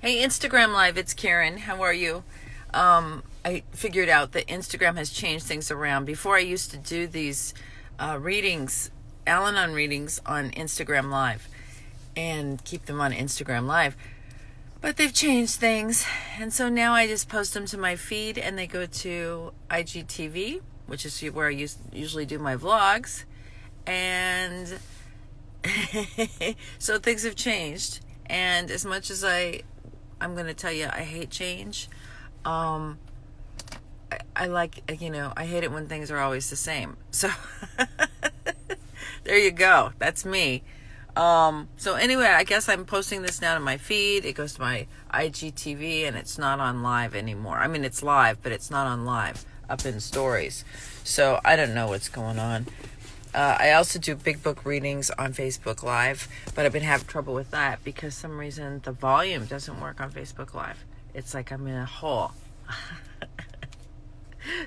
Hey, Instagram Live, it's Karen. How are you? I figured out that Instagram has changed things around. Before, I used to do these readings, Al-Anon readings on Instagram Live and keep them on Instagram Live. But they've changed things. And so now I just post them to my feed and they go to IGTV, which is where I usually do my vlogs. And so things have changed. And as much as I'm going to tell you, I hate change. I like, I hate it when things are always the same. So there you go. That's me. So anyway, I guess I'm posting this now to my feed. It goes to my IGTV and it's not on live anymore. I mean, it's live, but it's not on live up in stories. So I don't know what's going on. I also do big book readings on Facebook Live, but I've been having trouble with that because some reason the volume doesn't work on Facebook Live. It's like I'm in a hole.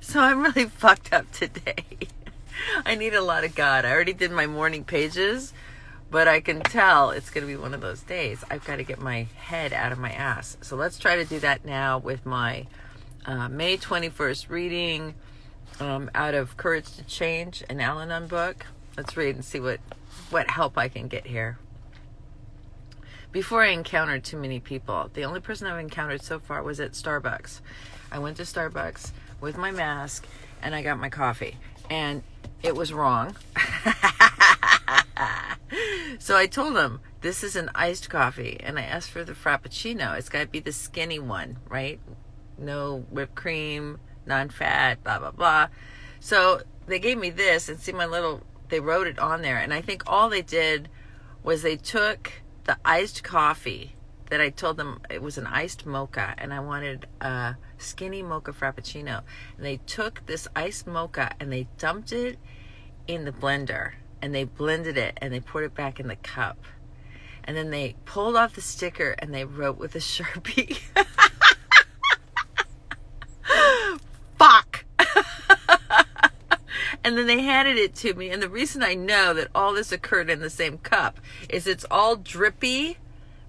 So I'm really fucked up today. I need a lot of God. I already did my morning pages, but I can tell it's going to be one of those days. I've got to get my head out of my ass. So let's try to do that now with my May 21st reading out of Courage to Change, an Al-Anon book. Let's read and see what help I can get here. Before I encountered too many people, the only person I've encountered so far was at Starbucks. I went to Starbucks with my mask and I got my coffee. And it was wrong. So I told him, this is an iced coffee. And I asked for the Frappuccino. It's got to be the skinny one, right? No whipped cream, non-fat, blah, blah, blah. So they gave me this and see they wrote it on there. And I think all they did was they took the iced coffee that I told them it was an iced mocha and I wanted a skinny mocha Frappuccino. And they took this iced mocha and they dumped it in the blender and they blended it and they poured it back in the cup. And then they pulled off the sticker and they wrote with a Sharpie. Fuck. And then they handed it to me. And the reason I know that all this occurred in the same cup is it's all drippy.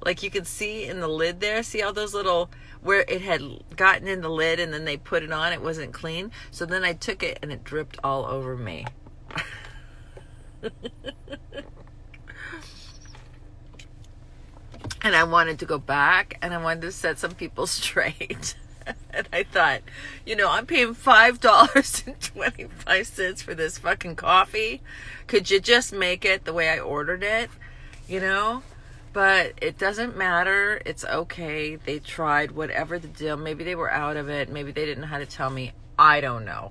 Like you can see in the lid there. See all those little, where it had gotten in the lid and then they put it on. It wasn't clean. So then I took it and it dripped all over me. And I wanted to go back and I wanted to set some people straight. And I thought, I'm paying $5.25 for this fucking coffee. Could you just make it the way I ordered it? But it doesn't matter. It's okay. They tried, whatever the deal. Maybe they were out of it. Maybe they didn't know how to tell me. I don't know.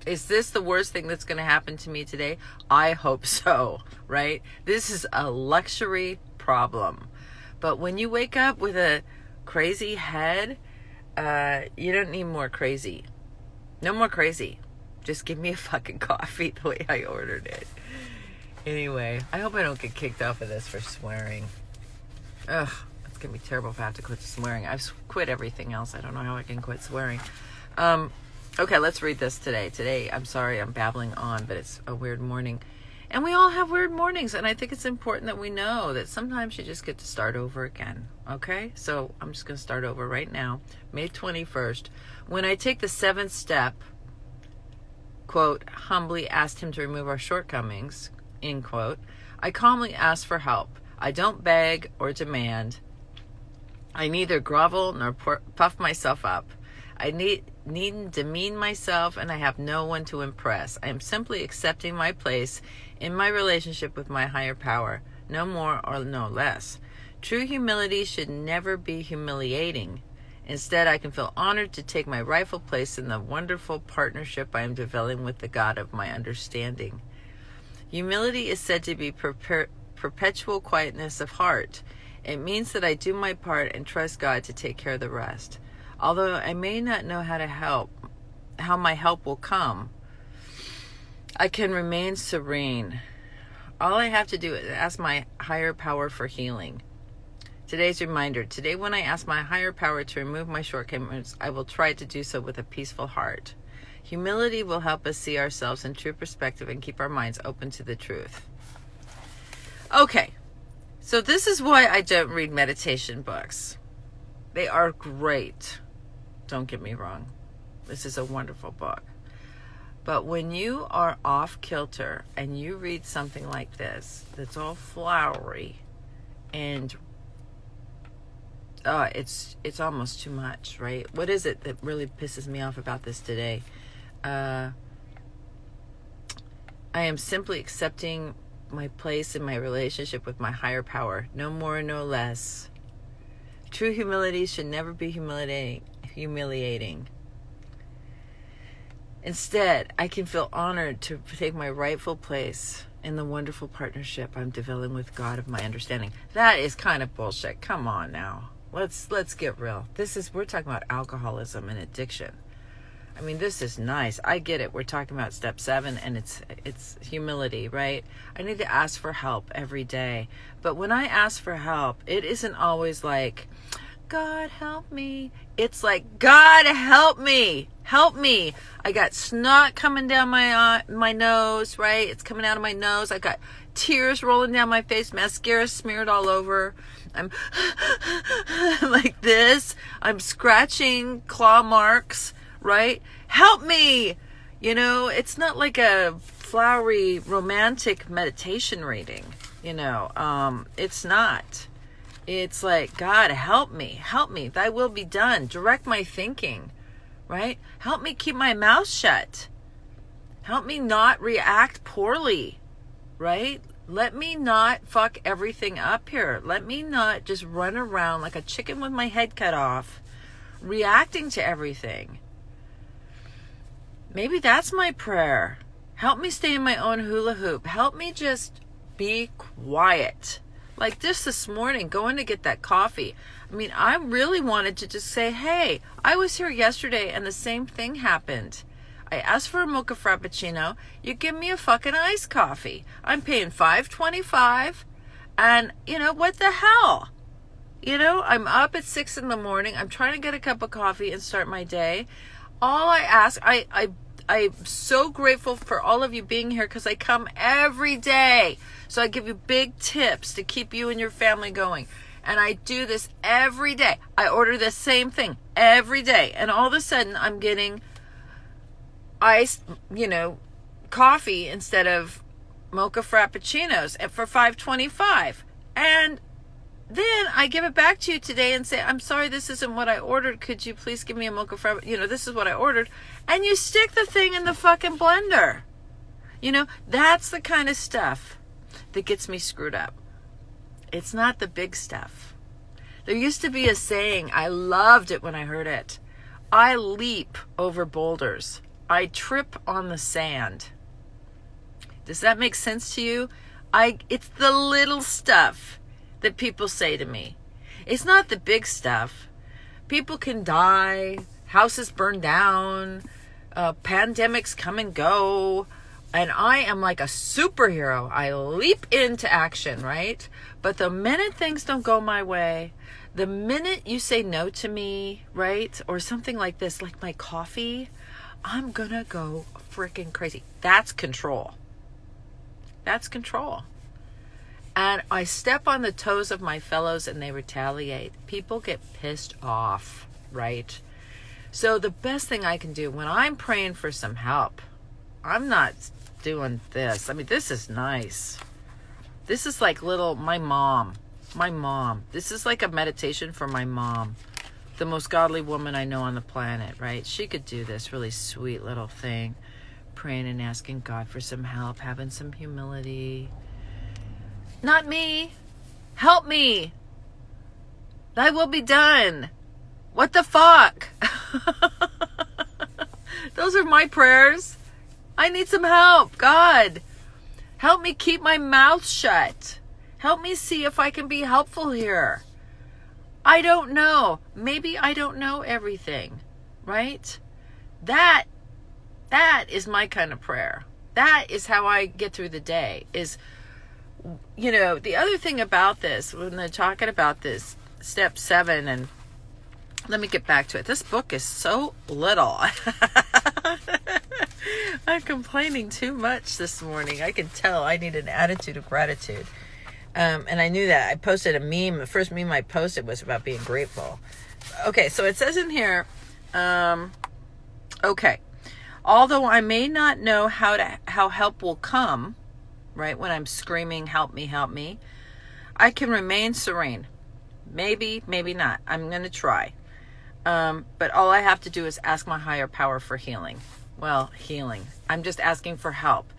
Is this the worst thing that's going to happen to me today? I hope so, right? This is a luxury problem. But when you wake up with a crazy head, you don't need more crazy. No more crazy. Just give me a fucking coffee the way I ordered it. Anyway, I hope I don't get kicked off of this for swearing. Ugh, it's going to be terrible if I have to quit swearing. I've quit everything else. I don't know how I can quit swearing. Okay, let's read this today. Today, I'm sorry I'm babbling on, but it's a weird morning. And we all have weird mornings, and I think it's important that we know that sometimes you just get to start over again, okay? So I'm just going to start over right now. May 21st. When I take the 7th step, quote, humbly asked him to remove our shortcomings, end quote, I calmly ask for help. I don't beg or demand. I neither grovel nor puff myself up. I needn't demean myself, and I have no one to impress. I am simply accepting my place in my relationship with my higher power, no more or no less. True humility should never be humiliating. Instead, I can feel honored to take my rightful place in the wonderful partnership I am developing with the God of my understanding. Humility is said to be perpetual quietness of heart. It means that I do my part and trust God to take care of the rest. Although I may not know how my help will come, I can remain serene. All I have to do is ask my higher power for healing. Today's reminder. Today, when I ask my higher power to remove my shortcomings, I will try to do so with a peaceful heart. Humility will help us see ourselves in true perspective and keep our minds open to the truth. Okay, so this is why I don't read meditation books. They are great. Don't get me wrong. This is a wonderful book. But when you are off kilter and you read something like this, that's all flowery and it's almost too much, right? What is it that really pisses me off about this today? I am simply accepting my place in my relationship with my higher power. No more, no less. True humility should never be humiliating. Instead, I can feel honored to take my rightful place in the wonderful partnership I'm developing with God of my understanding. That is kind of bullshit. Come on now. Let's get real. We're talking about alcoholism and addiction. I mean, this is nice. I get it. We're talking about step 7 and it's humility, right? I need to ask for help every day. But when I ask for help, it isn't always like, God help me. It's like, God help me. Help me. I got snot coming down my nose, right? It's coming out of my nose. I got tears rolling down my face, mascara smeared all over. I'm like this. I'm scratching claw marks, right? Help me. It's not like a flowery romantic meditation reading, it's not. It's like, God, help me, thy will be done. Direct my thinking, right? Help me keep my mouth shut. Help me not react poorly, right? Let me not fuck everything up here. Let me not just run around like a chicken with my head cut off, reacting to everything. Maybe that's my prayer. Help me stay in my own hula hoop. Help me just be quiet. Like this morning, going to get that coffee. I mean, I really wanted to just say, hey, I was here yesterday and the same thing happened. I asked for a mocha frappuccino. You give me a fucking iced coffee. I'm paying $5.25. And, what the hell? I'm up at 6 in the morning. I'm trying to get a cup of coffee and start my day. All I ask, I'm so grateful for all of you being here because I come every day. So I give you big tips to keep you and your family going. And I do this every day. I order the same thing every day. And all of a sudden I'm getting iced, coffee instead of mocha frappuccinos for $5.25. And then I give it back to you today and say, I'm sorry, this isn't what I ordered. Could you please give me a mocha frappuccino? This is what I ordered. And you stick the thing in the fucking blender. That's the kind of stuff that gets me screwed up. It's not the big stuff. There used to be a saying, I loved it when I heard it. I leap over boulders. I trip on the sand. Does that make sense to you? It's the little stuff that people say to me. It's not the big stuff. People can die, houses burn down, pandemics come and go, and I am like a superhero. I leap into action, right? But the minute things don't go my way, the minute you say no to me, right? Or something like this, like my coffee, I'm gonna go freaking crazy. That's control. That's control. And I step on the toes of my fellows and they retaliate. People get pissed off, right? So the best thing I can do when I'm praying for some help, I'm not doing this. I mean, this is nice. This is like my mom. This is like a meditation for my mom. The most godly woman I know on the planet, right? She could do this really sweet little thing. Praying and asking God for some help, having some humility. Not me. Help me. Thy will be done. What the fuck? Those are my prayers. I need some help. God, help me keep my mouth shut. Help me see if I can be helpful here. I don't know. Maybe I don't know everything, right? That is my kind of prayer. That is how I get through the day. Is, the other thing about this, when they're talking about this, step 7, and let me get back to it. This book is so little. I'm complaining too much this morning. I can tell I need an attitude of gratitude. And I knew that. I posted a meme. The first meme I posted was about being grateful. Okay, so it says in here, okay, although I may not know how help will come, right, when I'm screaming, help me, I can remain serene. Maybe, maybe not. I'm going to try. But all I have to do is ask my higher power for healing. Well, healing. I'm just asking for help.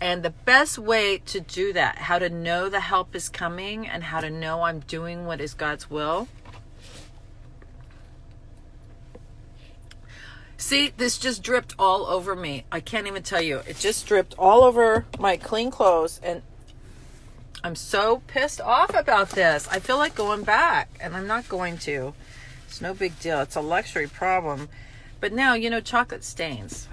And the best way to do that, how to know the help is coming and how to know I'm doing what is God's will. See, this just dripped all over me. I can't even tell you. It just dripped all over my clean clothes. And I'm so pissed off about this. I feel like going back, and I'm not going to. It's no big deal. It's a luxury problem. But now, chocolate stains.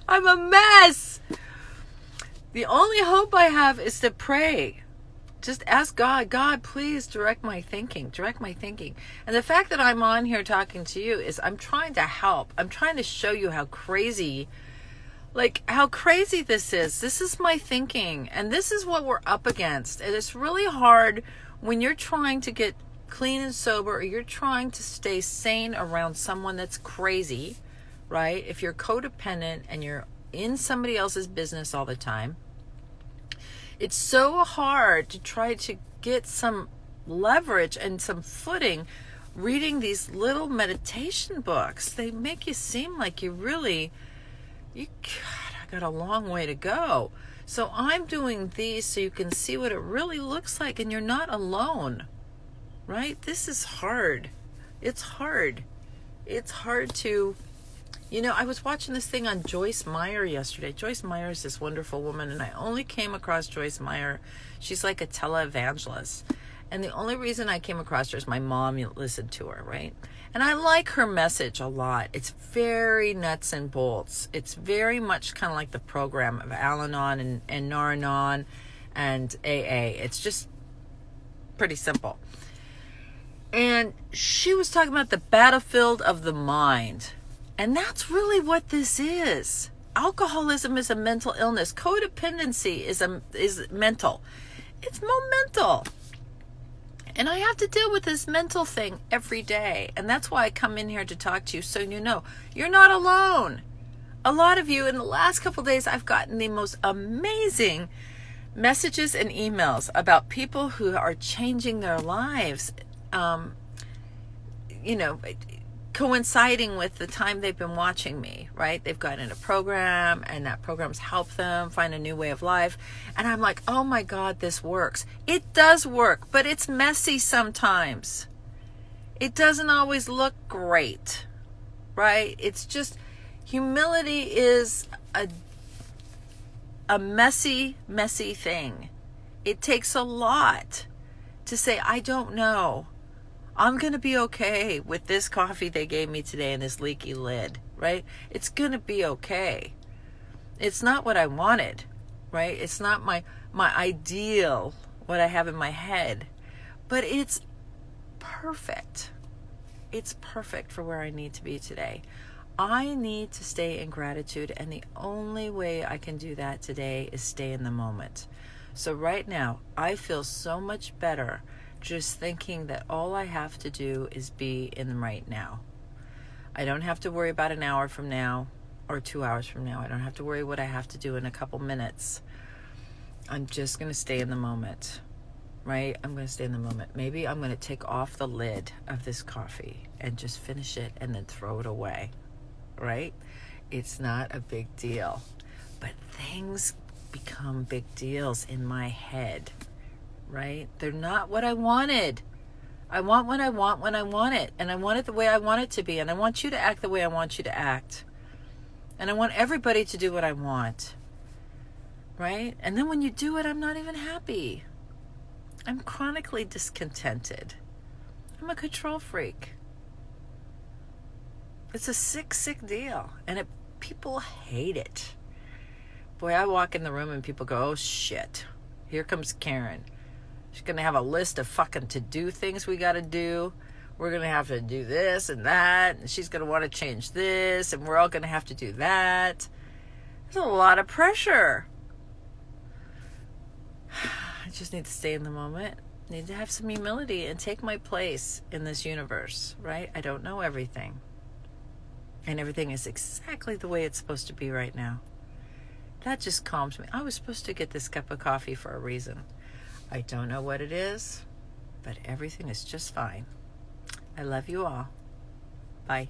I'm a mess. The only hope I have is to pray. Just ask God, please direct my thinking. And the fact that I'm on here talking to you is I'm trying to help. I'm trying to show you how crazy this is. This is my thinking. And this is what we're up against. And it's really hard when you're trying to get clean and sober, or you're trying to stay sane around someone that's crazy, right? If you're codependent and you're in somebody else's business all the time, it's so hard to try to get some leverage and some footing reading these little meditation books. They make you seem like God, I got a long way to go. So I'm doing these so you can see what it really looks like, and you're not alone, right? This is hard. It's hard. It's hard to, I was watching this thing on Joyce Meyer yesterday. Joyce Meyer is this wonderful woman, and I only came across Joyce Meyer. She's like a televangelist. And the only reason I came across her is my mom listened to her, right? And I like her message a lot. It's very nuts and bolts. It's very much kind of like the program of Al-Anon and Nar-Anon and AA. It's just pretty simple. And she was talking about the battlefield of the mind. And that's really what this is. Alcoholism is a mental illness. Codependency is mental. It's momental. And I have to deal with this mental thing every day. And that's why I come in here to talk to you, so you know you're not alone. A lot of you, in the last couple of days, I've gotten the most amazing messages and emails about people who are changing their lives, coinciding with the time they've been watching me, right? They've gotten in a program, and that program's helped them find a new way of life. And I'm like, oh my God, this works. It does work, but it's messy sometimes. It doesn't always look great, right? It's just, humility is a messy thing. It takes a lot to say, I don't know. I'm going to be okay with this coffee they gave me today and this leaky lid, right? It's going to be okay. It's not what I wanted, right? It's not my ideal, what I have in my head, but it's perfect. It's perfect for where I need to be today. I need to stay in gratitude, and the only way I can do that today is stay in the moment. So right now, I feel so much better just thinking that all I have to do is be in the right now. I don't have to worry about an hour from now or 2 hours from now. I don't have to worry what I have to do in a couple minutes. I'm just going to stay in the moment, right? I'm going to stay in the moment. Maybe I'm going to take off the lid of this coffee and just finish it and then throw it away, right? It's not a big deal. But things become big deals in my head, right? They're not what I wanted. I want what I want when I want it. And I want it the way I want it to be. And I want you to act the way I want you to act. And I want everybody to do what I want. Right? And then when you do it, I'm not even happy. I'm chronically discontented. I'm a control freak. It's a sick deal. And people hate it. Boy, I walk in the room and people go, oh shit, here comes Karen. She's going to have a list of fucking to-do things we got to do. We're going to have to do this and that. And she's going to want to change this. And we're all going to have to do that. There's a lot of pressure. just need to stay in the moment. I need to have some humility and take my place in this universe, right? I don't know everything. And everything is exactly the way it's supposed to be right now. That just calms me. I was supposed to get this cup of coffee for a reason. I don't know what it is, but everything is just fine. I love you all. Bye.